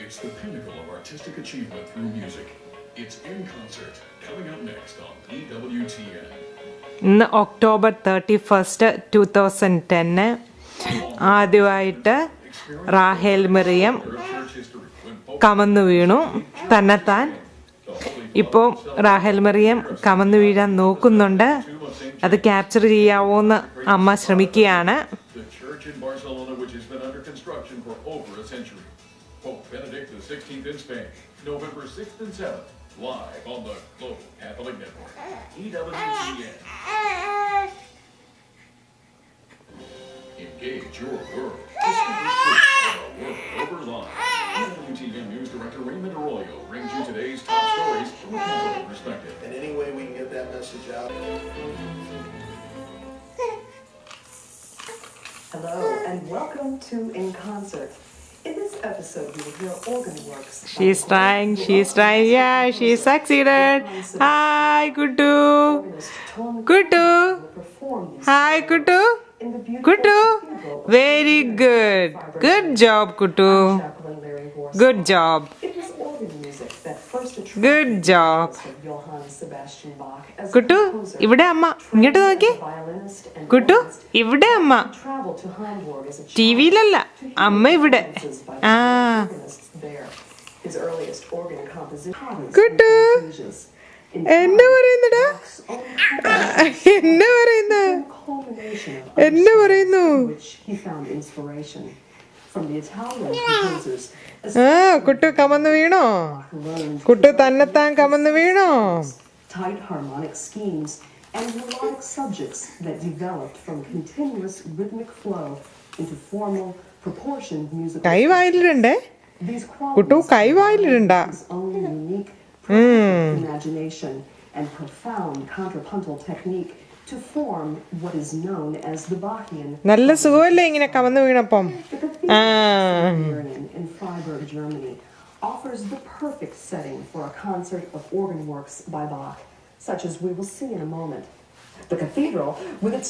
It's the pinnacle of artistic achievement through music. It's In Concert, coming up next on EWTN. ഇന്ന് October 31, 2010 ആദ്യമായിട്ട് റാഹേൽ മറിയം കമന്നു വീണു തന്നെത്താൻ. ഇപ്പോൾ റാഹേൽ മറിയം കമന്നു വീഴാൻ നോക്കുന്നുണ്ട്. അത് ക്യാപ്ചർ ചെയ്യാവോന്ന് അമ്മ ശ്രമിക്കുകയാണ്. Live on the Global Catholic Network, EWTN. Engage your world. Discover truth of our world over live. EWTN News Director Raymond Arroyo brings you today's top stories from a Catholic perspective. And any way we can get that message out. Hello and welcome to In Concert. In this episode, we will hear organ works. She's trying. Yeah, she succeeded. Hi, Kuttu. Kuttu. Hi, Kuttu. Kuttu. Very good. Good job, Kuttu. Good job. Good job. Kuttu ഇവിടെ അമ്മ ഇങ്ങോട്ട് നോക്കി. കുട്ടു ഇവിടെ അമ്മ, ടിവിയിലല്ല അമ്മ ഇവിടെ. ആ കുട്ടു എന്നെ പറയുന്നടാ, എന്നെ പറയുന്നു. ആ കുട്ടു കമന്ന് വീണോ? കുട്ടു തന്നെത്താൻ കമന്ന് വീണോ? Tight harmonic schemes and melodic subjects that developed from continuous rhythmic flow into formal, proportioned musical. കൈ വായിലിടണ്ടേ കുട്ടു, കൈ വായിലിടണ്ട. Unique imagination and profound contrapuntal technique to form what is known as the Bachian. നല്ല സുഖമല്ലേ ഇങ്ങനെ കമന്ന് വീണപ്പം? In Freiburg, Germany, offers the perfect setting for a concert of organ works by Bach, such as we will see in a moment. The cathedral, with its